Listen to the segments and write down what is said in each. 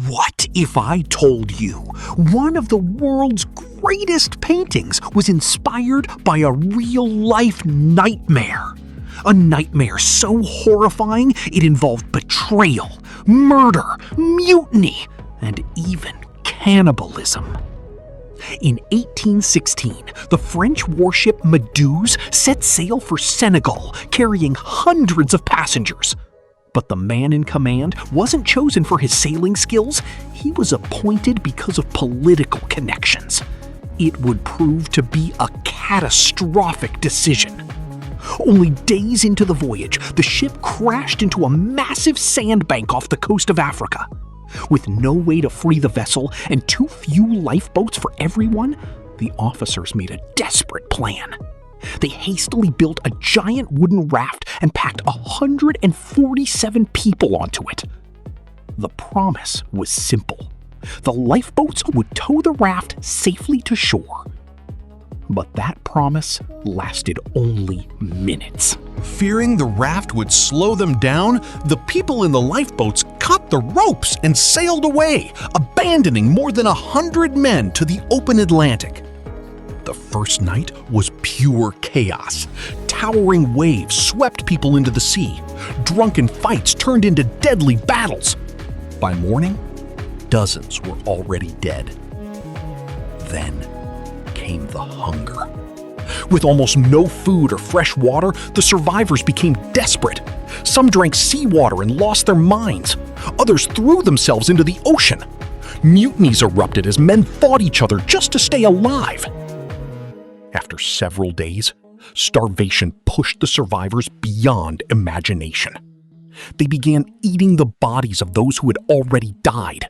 What if I told you one of the world's greatest paintings was inspired by a real-life nightmare? A nightmare so horrifying it involved betrayal, murder, mutiny, and even cannibalism. In 1816, the French warship Medusa set sail for Senegal, carrying hundreds of passengers. But the man in command wasn't chosen for his sailing skills, he was appointed because of political connections. It would prove to be a catastrophic decision. Only days into the voyage, the ship crashed into a massive sandbank off the coast of Africa. With no way to free the vessel and too few lifeboats for everyone, the officers made a desperate plan. They hastily built a giant wooden raft and packed 147 people onto it. The promise was simple. The lifeboats would tow the raft safely to shore. But that promise lasted only minutes. Fearing the raft would slow them down, the people in the lifeboats cut the ropes and sailed away, abandoning more than 100 men to the open Atlantic. The first night was pure chaos. Towering waves swept people into the sea. Drunken fights turned into deadly battles. By morning, dozens were already dead. Then came the hunger. With almost no food or fresh water, the survivors became desperate. Some drank seawater and lost their minds. Others threw themselves into the ocean. Mutinies erupted as men fought each other just to stay alive. After several days, starvation pushed the survivors beyond imagination. They began eating the bodies of those who had already died.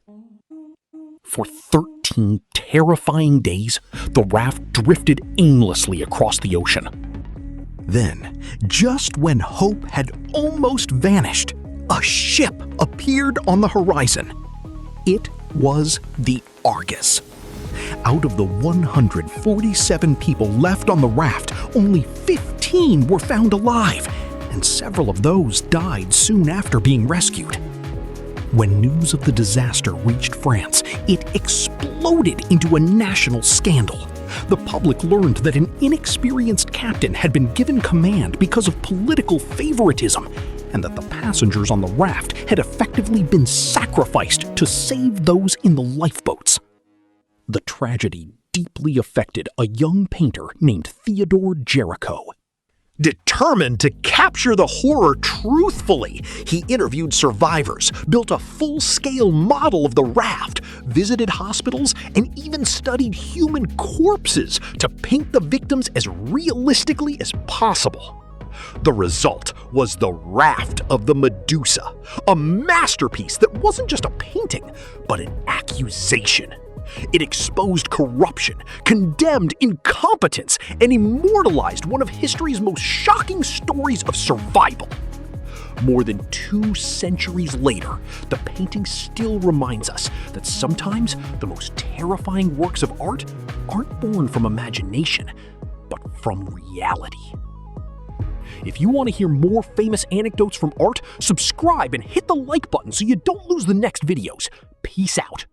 For 13 terrifying days, the raft drifted aimlessly across the ocean. Then, just when hope had almost vanished, a ship appeared on the horizon. It was the Argus. Out of the 147 people left on the raft, only 15 were found alive, and several of those died soon after being rescued. When news of the disaster reached France, it exploded into a national scandal. The public learned that an inexperienced captain had been given command because of political favoritism, and that the passengers on the raft had effectively been sacrificed to save those in the lifeboats. The tragedy deeply affected a young painter named Theodore Jericho. Determined to capture the horror truthfully, he interviewed survivors, built a full-scale model of the raft, visited hospitals, and even studied human corpses to paint the victims as realistically as possible. The result was the Raft of the Medusa, a masterpiece that wasn't just a painting, but an accusation. It exposed corruption, condemned incompetence, and immortalized one of history's most shocking stories of survival. More than 2 centuries later, the painting still reminds us that sometimes the most terrifying works of art aren't born from imagination, but from reality. If you want to hear more famous anecdotes from art, subscribe and hit the like button so you don't lose the next videos. Peace out.